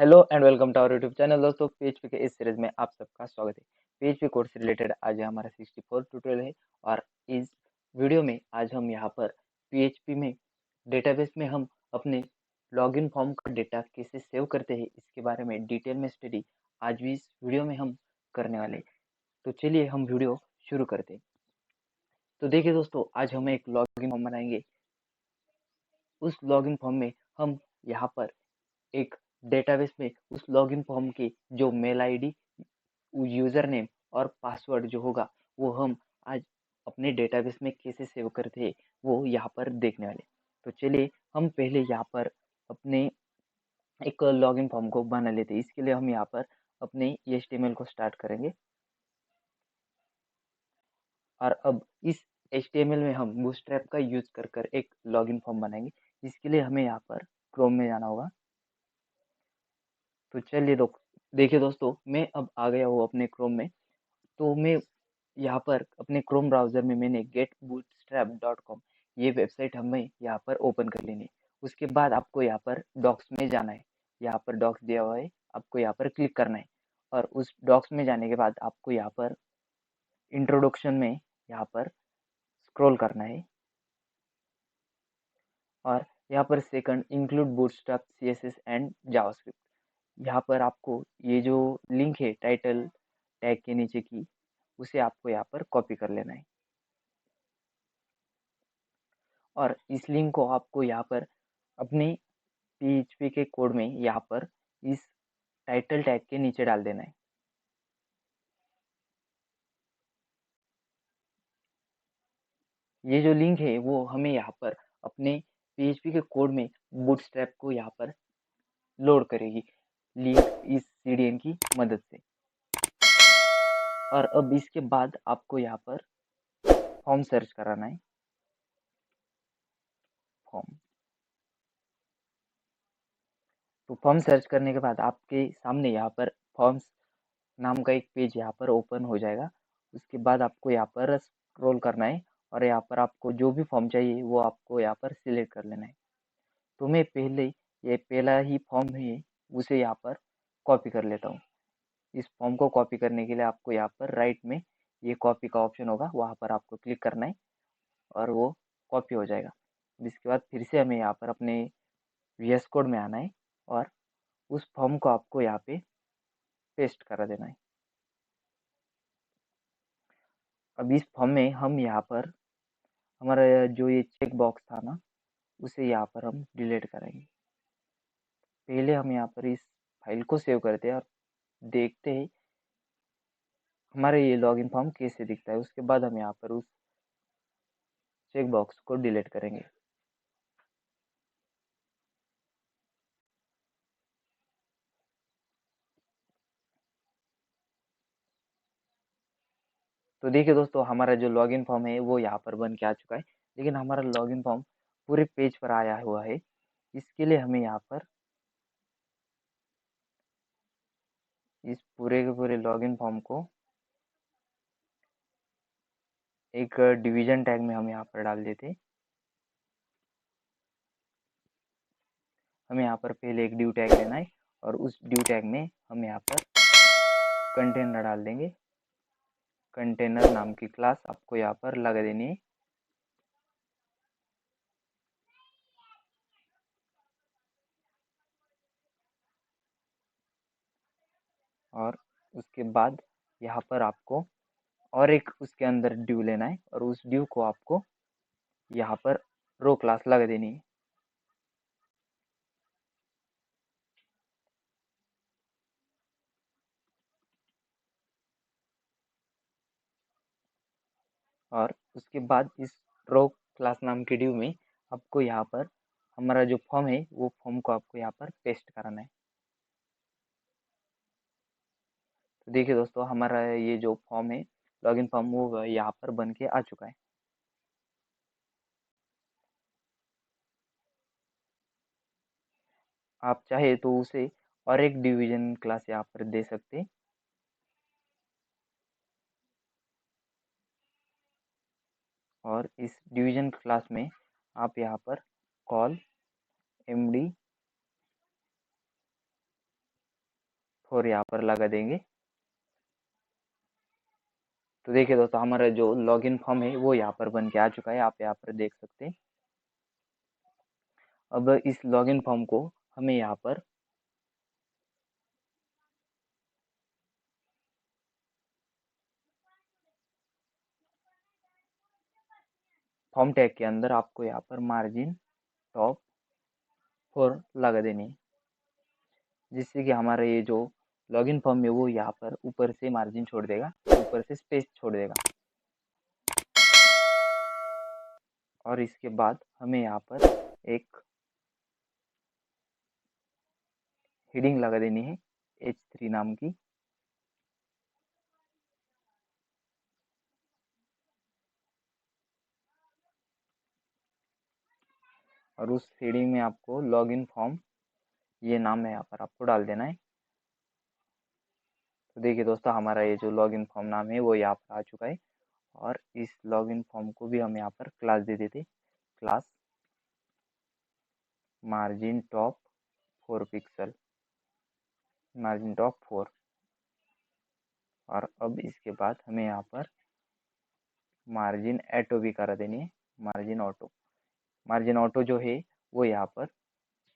Hello and welcome to our YouTube channel. दोस्तों, PHP के इस सीरीज में आप सबका स्वागत है। पीएचपी कोर्स से रिलेटेड आज हमारा 64 ट्यूटोरियल है और इस वीडियो में आज हम यहाँ पर पीएचपी में डेटाबेस में हम अपने लॉगिन फॉर्म का डेटा कैसे सेव करते हैं इसके बारे में डिटेल में स्टडी आज भी इस वीडियो में हम करने वाले हैं। तो चलिए हम वीडियो शुरू करते हैं। तो देखिए दोस्तों, आज हम एक लॉगिन फॉर्म बनाएंगे। उस लॉगिन फॉर्म में हम यहाँ पर एक डेटाबेस में उस लॉगिन फॉर्म की जो मेल आईडी, यूजर नेम और पासवर्ड जो होगा वो हम आज अपने डेटाबेस में कैसे सेव करते हैं वो यहाँ पर देखने वाले। तो चलिए हम पहले यहाँ पर अपने एक लॉगिन फॉर्म को बना लेते हैं। इसके लिए हम यहाँ पर अपने HTML को स्टार्ट करेंगे और अब इस HTML में हम बूटस्ट्रैप का यूज कर कर एक लॉगिन फॉर्म बनाएंगे। इसके लिए हमें यहाँ पर क्रोम में जाना होगा। तो चलिए देखिए दोस्तों, मैं अब आ गया हूँ अपने क्रोम में। तो मैं यहाँ पर अपने क्रोम ब्राउज़र में मैंने getbootstrap.com ये वेबसाइट हमें यहाँ पर ओपन कर लेनी है। उसके बाद आपको यहाँ पर डॉक्स में जाना है। यहाँ पर डॉक्स दिया हुआ है, आपको यहाँ पर क्लिक करना है और उस डॉक्स में जाने के बाद आपको यहाँ पर इंट्रोडक्शन में यहाँ पर स्क्रॉल करना है और यहाँ पर second include bootstrap CSS and JavaScript. यहाँ पर आपको ये जो लिंक है टाइटल टैग के नीचे की, उसे आपको यहाँ पर कॉपी कर लेना है और इस लिंक को आपको यहाँ पर अपने PHP के कोड में यहाँ पर इस टाइटल टैग के नीचे डाल देना है। ये जो लिंक है वो हमें यहाँ पर अपने PHP के कोड में बूटस्ट्रैप को यहाँ पर लोड करेगी, लिंक इस CDN की मदद से। और अब इसके बाद आपको यहाँ पर फॉर्म सर्च कराना है। फॉर्म तो फॉर्म सर्च करने के बाद आपके सामने यहाँ पर फॉर्म्स नाम का एक पेज यहाँ पर ओपन हो जाएगा। उसके बाद आपको यहाँ पर स्क्रॉल करना है और यहाँ पर आपको जो भी फॉर्म चाहिए वो आपको यहाँ पर सिलेक्ट कर लेना है। तो मैं पहले ये पहला ही फॉर्म है उसे यहाँ पर कॉपी कर लेता हूँ। इस फॉर्म को कॉपी करने के लिए आपको यहाँ पर राइट में ये कॉपी का ऑप्शन होगा, वहाँ पर आपको क्लिक करना है और वो कॉपी हो जाएगा। इसके बाद फिर से हमें यहाँ पर अपने VS कोड में आना है और उस फॉर्म को आपको यहाँ पे पेस्ट करा देना है। अब इस फॉर्म में हम यहाँ पर हमारा जो ये चेक बॉक्स था ना, उसे यहाँ पर हम डिलीट करेंगे। पहले हम यहाँ पर इस फाइल को सेव करते हैं और देखते हैं हमारा ये लॉगिन फॉर्म कैसे दिखता है। उसके बाद हम यहाँ पर उस चेक बॉक्स को डिलीट करेंगे। तो देखिए दोस्तों, हमारा जो लॉगिन फॉर्म है वो यहाँ पर बन के आ चुका है, लेकिन हमारा लॉगिन फॉर्म पूरे पेज पर आया हुआ है। इसके लिए हमें यहाँ पर इस पूरे के पूरे लॉगिन फॉर्म को एक डिवीजन टैग में हम यहाँ पर डाल देते। हमें यहाँ पर पहले एक ड्यू टैग लेना है और उस ड्यू टैग में हम यहाँ पर कंटेनर डाल देंगे। कंटेनर नाम की क्लास आपको यहाँ पर लगा देनी है। और उसके बाद यहाँ पर आपको और एक उसके अंदर ड्यू लेना है और उस ड्यू को आपको यहाँ पर रो क्लास लगा देनी है। और उसके बाद इस रो क्लास नाम के ड्यू में आपको यहाँ पर हमारा जो फॉर्म है वो फॉर्म को आपको यहाँ पर पेस्ट कराना है। तो देखिए दोस्तों, हमारा ये जो फॉर्म है लॉगिन फॉर्म वो यहाँ पर बन के आ चुका है। आप चाहे तो उसे और एक डिवीजन क्लास यहाँ पर दे सकते हैं। और इस डिवीजन क्लास में आप यहाँ पर कॉल MD 4 यहाँ पर लगा देंगे। तो देखिए दोस्तों, हमारा जो लॉगिन फॉर्म है वो यहाँ पर बन के आ चुका है, आप यहाँ पर देख सकते हैं। अब इस लॉगिन फॉर्म को हमें यहाँ पर फॉर्म टैग के अंदर आपको यहाँ पर मार्जिन टॉप 4 लगा देनी है, जिससे कि हमारा ये जो लॉगिन फॉर्म है वो यहाँ पर ऊपर से मार्जिन छोड़ देगा, ऊपर से स्पेस छोड़ देगा। और इसके बाद हमें यहाँ पर एक हेडिंग लगा देनी है H3 नाम की। और उस हेडिंग में आपको लॉगिन फॉर्म ये नाम है यहाँ पर आपको डाल देना है। तो देखिए दोस्तों, हमारा ये जो लॉगिन फॉर्म नाम है वो यहाँ पर आ चुका है। और इस लॉगिन फॉर्म को भी हम यहाँ पर क्लास दे देते, class margin top 4 pixel, margin top 4। और अब इसके बाद हमें यहाँ पर मार्जिन ऑटो भी करा देनी है, मार्जिन ऑटो जो है वो यहाँ पर,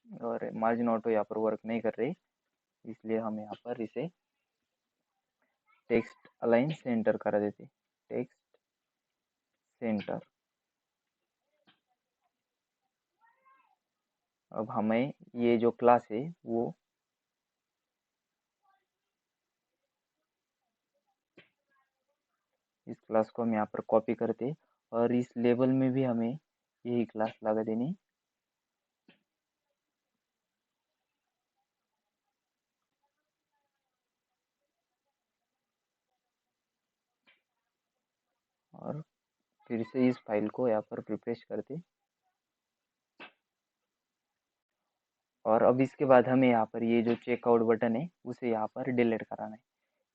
और मार्जिन ऑटो यहाँ पर वर्क नहीं कर रही, इसलिए हम यहाँ पर इसे टेक्स्ट अलाइन सेंटर करा देते, टेक्स्ट सेंटर। अब हमें ये जो क्लास है वो इस क्लास को हम यहाँ पर कॉपी करते, और इस लेबल में भी हमें यही क्लास लगा देनी। और फिर से इस फाइल को यहाँ पर रिफ्रेश करते, और अब इसके बाद हमें यहाँ पर ये जो चेकआउट बटन है उसे यहाँ पर डिलीट कराना है,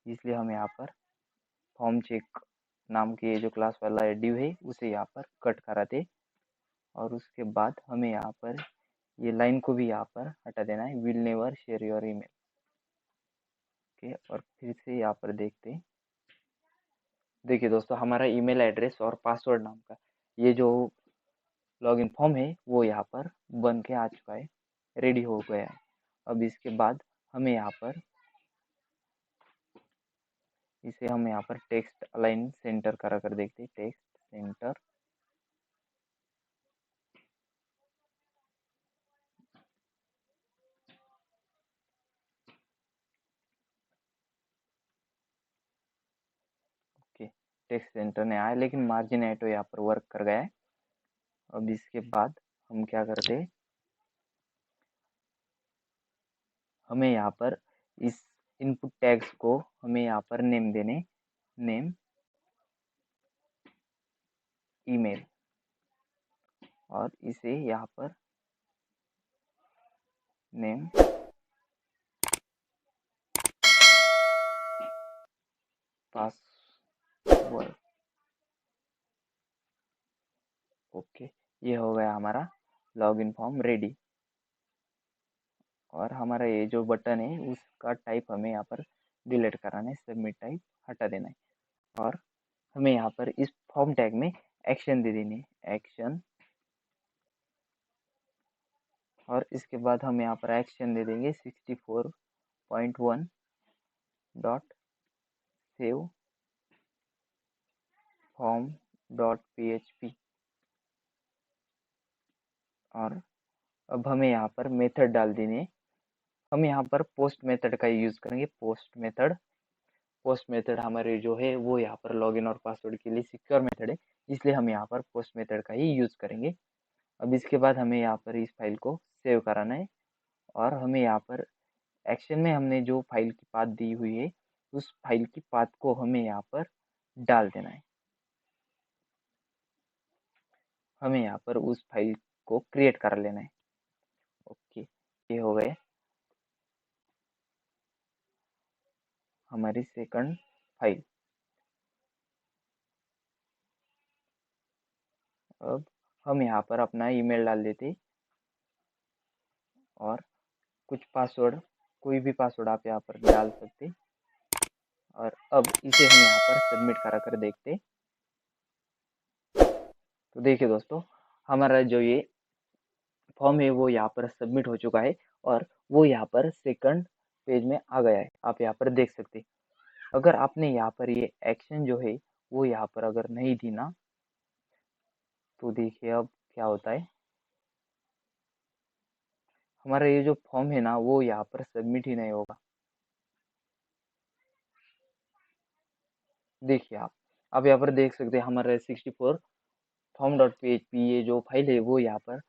इसलिए हम यहाँ पर फॉर्म चेक नाम के ये जो क्लास वाला डिव है उसे यहाँ पर कट कराते। और उसके बाद हमें यहाँ पर ये लाइन को भी यहाँ पर हटा देना है, will never share your email. Okay, और फिर से यहाँ पर देखते हैं। देखिए दोस्तों, हमारा ईमेल एड्रेस और पासवर्ड नाम का ये जो लॉगिन फॉर्म है वो यहाँ पर बन के आ चुका है, रेडी हो गया है। अब इसके बाद हमें यहाँ पर इसे हम यहाँ पर टेक्स्ट अलाइन सेंटर करा कर देखते हैं, text centre. Okay, text centre ने आया, लेकिन मार्जिन ऑटो यहाँ पर वर्क कर गया है। अब इसके बाद हम क्या करते हैं, हमें यहाँ पर इस इनपुट टैग्स को हमें यहाँ पर नेम देने, नेम ईमेल, और इसे यहाँ पर नेम पासवर्ड। ओके, ये हो गया हमारा लॉगिन फॉर्म रेडी। और हमारा ये जो बटन है उसका टाइप हमें यहाँ पर डिलीट कराना है, सबमिट टाइप हटा देना है। और हमें यहाँ पर इस फॉर्म टैग में एक्शन दे देनी है, एक्शन। और इसके बाद हम यहाँ पर एक्शन दे देंगे 64.1 dot save form dot php। और अब हमें यहाँ पर मेथड डाल देनी है, हम यहाँ पर पोस्ट मेथड का यूज़ करेंगे, पोस्ट मेथड हमारे जो है वो यहाँ पर लॉगिन और पासवर्ड के लिए सिक्योर मेथड है, इसलिए हम यहाँ पर पोस्ट मेथड का ही यूज़ करेंगे। अब इसके बाद हमें यहाँ पर इस फाइल को सेव कराना है, और हमें यहाँ पर एक्शन में हमने जो फाइल की पाथ दी हुई है उस फाइल की पाथ को हमें यहाँ पर डाल देना है। हमें यहाँ पर उस फाइल को क्रिएट कर लेना है। ओके, ये हो गए हमारी सेकंड फाइल। अब हम यहाँ पर अपना ईमेल डाल देते और कुछ पासवर्ड कोई भी पासवर्ड आप यहाँ पर डाल सकते। और अब इसे हम यहाँ पर सबमिट करा कर देखते। तो देखिए दोस्तों, हमारा जो ये फॉर्म है वो यहाँ पर सबमिट हो चुका है और वो यहाँ पर सेकंड पेज में आ गया है, आप यहाँ पर देख सकते। अगर आपने यहाँ पर ये एक्शन जो है वो यहाँ पर अगर नहीं दी ना, तो देखिए अब क्या होता है। हमारा ये जो फॉर्म है ना वो यहाँ पर सबमिट ही नहीं होगा। देखिए आप यहाँ पर देख सकते हैं हमारा 64 फॉर्म डॉट php ये जो फाइल है वो यहाँ पर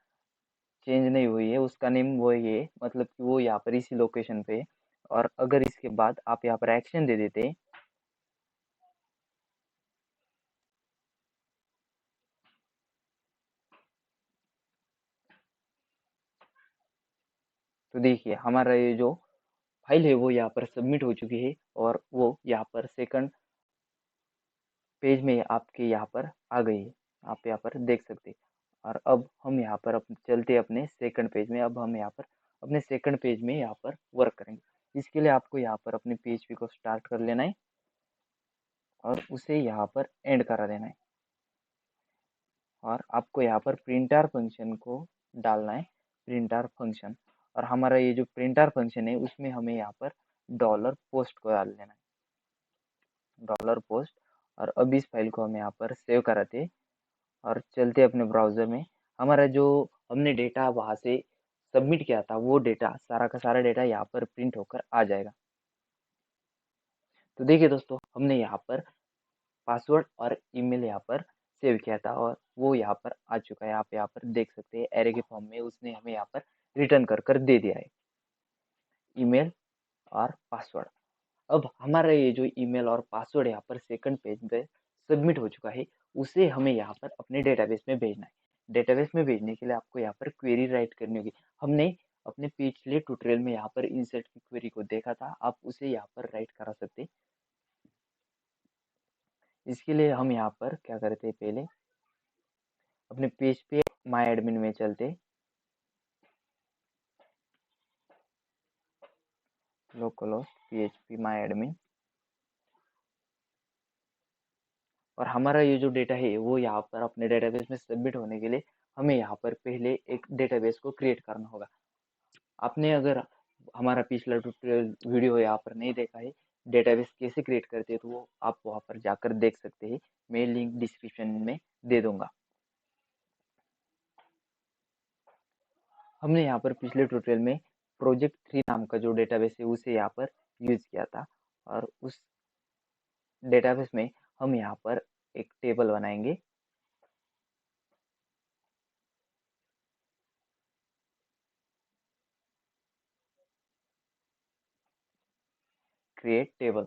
चेंज नहीं हुई है, उसका नेम वो है, मतलब कि वो यहाँ पर इसी लोकेशन पे है। और अगर इसके बाद आप यहाँ पर एक्शन दे देते, तो देखिए हमारा ये जो फाइल है वो यहाँ पर सबमिट हो चुकी है और वो यहाँ पर सेकंड पेज में आपके यहाँ पर आ गई है, आप यहाँ पर देख सकते हैं। और अब हम यहाँ पर चलते अपने सेकंड पेज में। अब हम यहाँ पर अपने सेकंड पेज में यहाँ पर वर्क करेंगे। इसके लिए आपको यहाँ पर अपने PHP को स्टार्ट कर लेना है और उसे यहाँ पर एंड करा देना है। और आपको यहाँ पर प्रिंटर फंक्शन को डालना है, प्रिंटर फंक्शन। और हमारा ये जो प्रिंटर फंक्शन है उसमें हमें यहाँ पर डॉलर पोस्ट को डाल देना है, डॉलर पोस्ट। और अब इस फाइल को हम यहाँ पर सेव कराते और चलते अपने ब्राउज़र में। हमारा जो हमने डेटा वहाँ से सबमिट किया था वो डेटा, सारा का सारा डेटा यहाँ पर प्रिंट होकर आ जाएगा। तो देखिए दोस्तों, हमने यहाँ पर पासवर्ड और ईमेल यहाँ पर सेव किया था और वो यहाँ पर आ चुका है। आप यहाँ पर देख सकते हैं एरे के फॉर्म में उसने हमें यहाँ पर रिटर्न कर दे दिया है, ईमेल और पासवर्ड। अब हमारा ये जो ईमेल और पासवर्ड यहाँ पर सेकंड पेज पे सबमिट हो चुका है, उसे हमें यहाँ पर अपने डेटाबेस में भेजना है। डेटाबेस में भेजने के लिए आपको यहाँ पर क्वेरी राइट करनी होगी। हमने अपने पिछले ट्यूटोरियल में यहाँ पर इंसर्ट की क्वेरी को देखा था, आप उसे यहाँ पर राइट करा सकते। इसके लिए हम यहाँ पर क्या करते हैं, पहले अपने पेज पे माई एडमिन में चलते, लोकलहोस्ट PHP माई एडमिन। और हमारा ये जो डेटा है वो यहाँ पर अपने डेटाबेस में सबमिट होने के लिए हमें यहाँ पर पहले एक डेटाबेस को क्रिएट करना होगा। आपने अगर हमारा पिछला ट्यूटोरियल वीडियो यहाँ पर नहीं देखा है, डेटाबेस कैसे क्रिएट करते हैं, तो वो आप वहाँ पर जाकर देख सकते हैं। मैं लिंक डिस्क्रिप्शन में दे दूंगा। हमने यहाँ पर पिछले ट्यूटोरियल में प्रोजेक्ट 3 नाम का जो डेटाबेस है उसे यहाँ पर यूज किया था। और उस डेटाबेस में हम यहाँ पर एक टेबल बनाएंगे, क्रिएट टेबल।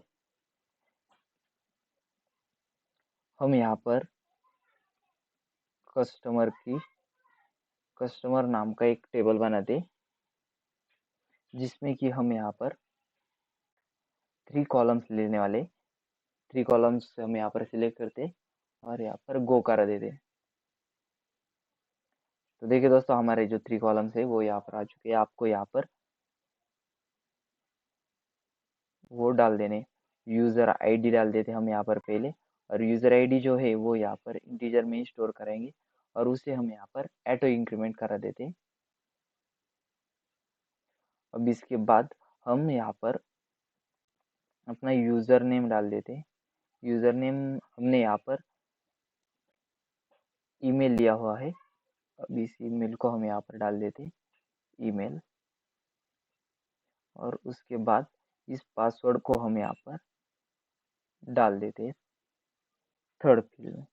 हम यहाँ पर कस्टमर नाम का एक टेबल बनाते, जिसमें कि हम यहाँ पर 3 कॉलम्स लेने वाले। 3 कॉलम्स हम यहाँ पर सिलेक्ट करते और यहाँ पर गो कर देते। तो देखिए दोस्तों, हमारे जो 3 कॉलम्स है वो यहाँ पर आ चुके हैं। आपको यहाँ पर वो डाल देने, यूज़र आईडी डाल देते हम यहाँ पर पहले। और यूज़र आईडी जो है वो यहाँ पर इंटीजर में ही स्टोर करेंगे और उसे हम यहाँ पर ऑटो इंक्रीमेंट करा देते। अब इसके बाद हम यहाँ पर अपना यूज़र नेम डाल देते। यूज़र नेम हमने यहाँ पर ईमेल लिया हुआ है, अब इस ईमेल को हम यहाँ पर डाल देते, ईमेल। और उसके बाद इस पासवर्ड को हम यहाँ पर डाल देते थर्ड फील्ड में।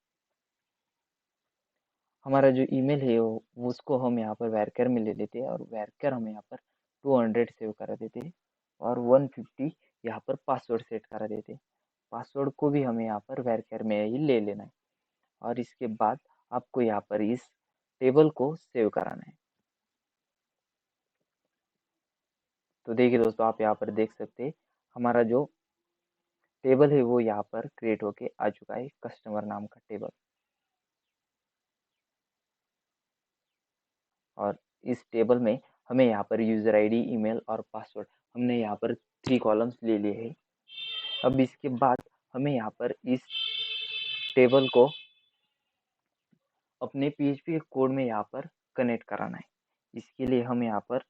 हमारा जो ईमेल है वो उसको हम यहाँ पर वैरकर में ले लेते हैं और वैरकर हम यहाँ पर 200 सेव करा देते हैं और 150 यहाँ पर पासवर्ड सेट करा देते हैं। पासवर्ड को भी हमें यहाँ पर वैरकर में ही ले लेना है। और इसके बाद आपको यहाँ पर इस टेबल को सेव कराना है। तो देखिए दोस्तों, आप यहाँ पर देख सकते हैं हमारा जो टेबल है वो यहाँ पर क्रिएट होके आ चुका है, कस्टमर नाम का टेबल। और इस टेबल में हमें यहाँ पर यूज़र आईडी, ईमेल और पासवर्ड हमने यहाँ पर 3 कॉलम्स ले लिए हैं। अब इसके बाद हमें यहाँ पर इस टेबल को अपने पीएचपी के कोड में यहाँ पर कनेक्ट कराना है। इसके लिए हम यहाँ पर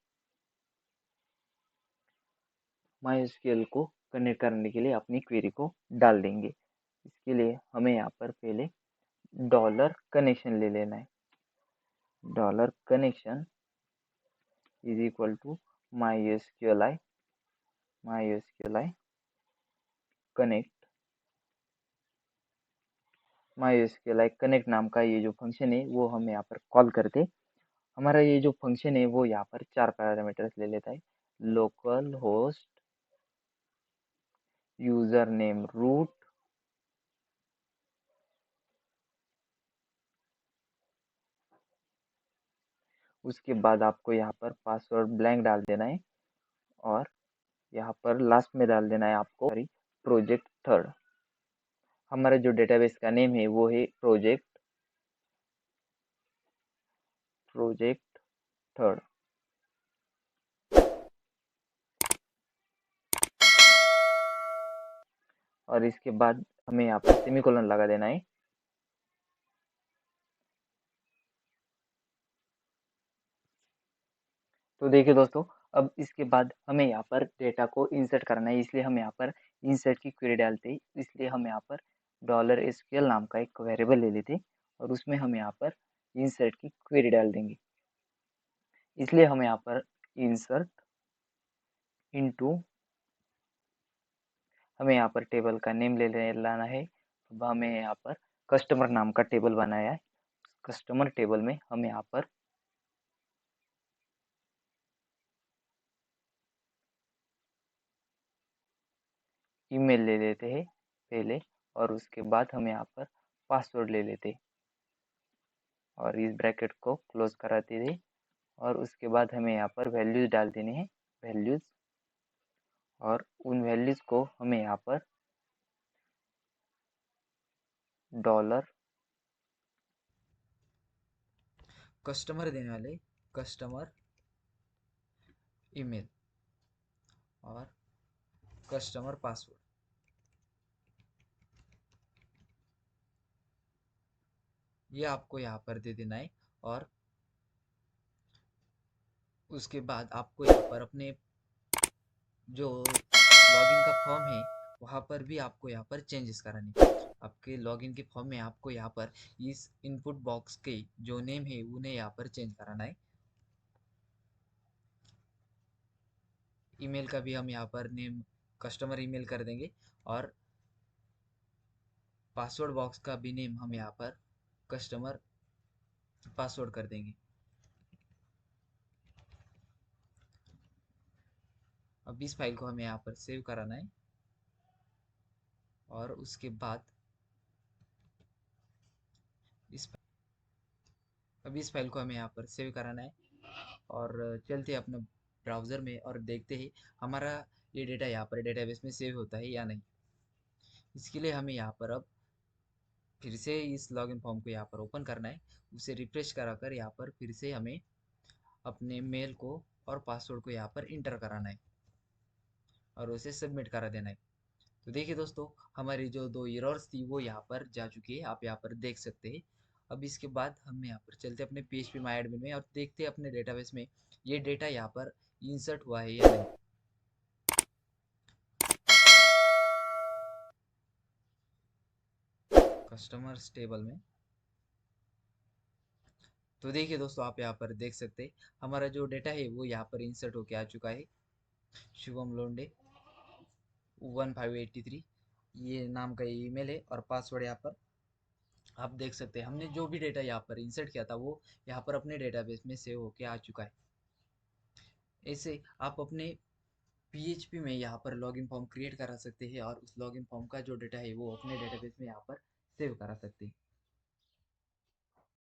MySQL को कनेक्ट करने के लिए अपनी क्वेरी को डाल देंगे। इसके लिए हमें यहाँ पर पहले डॉलर कनेक्शन ले लेना है। Dollar connection is equal to MySQLi connect. MySQLi connect नाम का ये जो फंक्शन है वो हम यहाँ पर कॉल करते। हमारा ये जो फंक्शन है वो यहाँ पर 4 पैरामीटर्स ले लेता है। Local host, user name root, उसके बाद आपको यहाँ पर पासवर्ड ब्लैंक डाल देना है और यहाँ पर लास्ट में डाल देना है आपको प्रोजेक्ट थर्ड। हमारा जो डेटाबेस का नेम है वो है प्रोजेक्ट थर्ड। और इसके बाद हमें यहाँ पर सेमीकोलन लगा देना है। तो देखिए दोस्तों, अब इसके बाद हमें यहाँ पर डेटा को इंसर्ट करना है, इसलिए हम यहाँ पर इंसर्ट की क्वेरी डालते हैं। इसलिए हम यहाँ पर $SQL नाम का एक वेरिएबल ले लेते और उसमें हम यहाँ पर इंसर्ट की क्वेरी डाल देंगे। इसलिए हम यहाँ पर इंसर्ट इनटू, हमें यहाँ पर टेबल का नेम ले लाना है। अब हमें यहाँ पर कस्टमर नाम का टेबल बनाया है। कस्टमर टेबल में हम यहाँ पर ईमेल ले लेते हैं पहले और उसके बाद हम यहाँ पर पासवर्ड ले लेते हैं और इस ब्रैकेट को क्लोज कराते थे। और उसके बाद हमें यहाँ पर वैल्यूज डाल देने हैं, वैल्यूज, और उन वैल्यूज को हमें यहाँ पर डॉलर कस्टमर देने वाले कस्टमर ईमेल और कस्टमर पासवर्ड ये आपको यहाँ पर दे देना है। और उसके बाद आपको यहाँ पर अपने जो लॉगिन का फॉर्म है वहाँ पर भी आपको यहाँ पर चेंजेस कराने। आपके लॉगिन के फॉर्म में आपको यहाँ पर इस इनपुट बॉक्स के जो नेम है उन्हें यहाँ पर चेंज कराना है। ईमेल का भी हम यहाँ पर नेम कस्टमर ईमेल कर देंगे और पासवर्ड बॉक्स का भी नेम हम यहाँ पर कस्टमर पासवर्ड कर देंगे। अब इस फाइल को हमें यहाँ पर सेव कराना है और उसके बाद इस अब इस फाइल को हमें यहाँ पर सेव कराना है और चलते हैं अपने ब्राउज़र में और देखते हैं हमारा ये डेटा यहाँ पर डेटाबेस में सेव होता है या नहीं। इसके लिए हमें यहाँ पर अब फिर से इस लॉगिन फॉर्म को यहाँ पर ओपन करना है। उसे रिफ्रेश कराकर यहाँ पर फिर से हमें अपने मेल को और पासवर्ड को यहाँ पर इंटर कराना है और उसे सबमिट करा देना है। तो देखिए दोस्तों, हमारी जो 2 एरर्स थी वो यहाँ पर जा चुकी है, आप यहाँ पर देख सकते हैं। अब इसके बाद हम यहाँ पर चलते अपने PHP माय एडमिन में और देखते हैं अपने डेटाबेस में ये डेटा यहाँ पर इंसर्ट हुआ है या नहीं। कस्टमर्स टेबल में तो देखिए दोस्तों, आप यहाँ पर देख सकते हैं हमारा जो डेटा है वो यहाँ पर इंसर्ट होके आ चुका है। शुभम लोंडे 1583 ये नाम का ईमेल है और पासवर्ड यहाँ पर आप देख सकते हैं। हमने जो भी डेटा यहाँ पर इंसर्ट किया था वो यहाँ पर अपने डेटाबेस में सेव होके आ चुका है। ऐसे आप अपने PHP में यहाँ पर लॉगिन फॉर्म क्रिएट करा सकते हैं और उस लॉगिन फॉर्म का जो डेटा है वो अपने डेटाबेस में यहाँ पर सेव करा सकते हैं।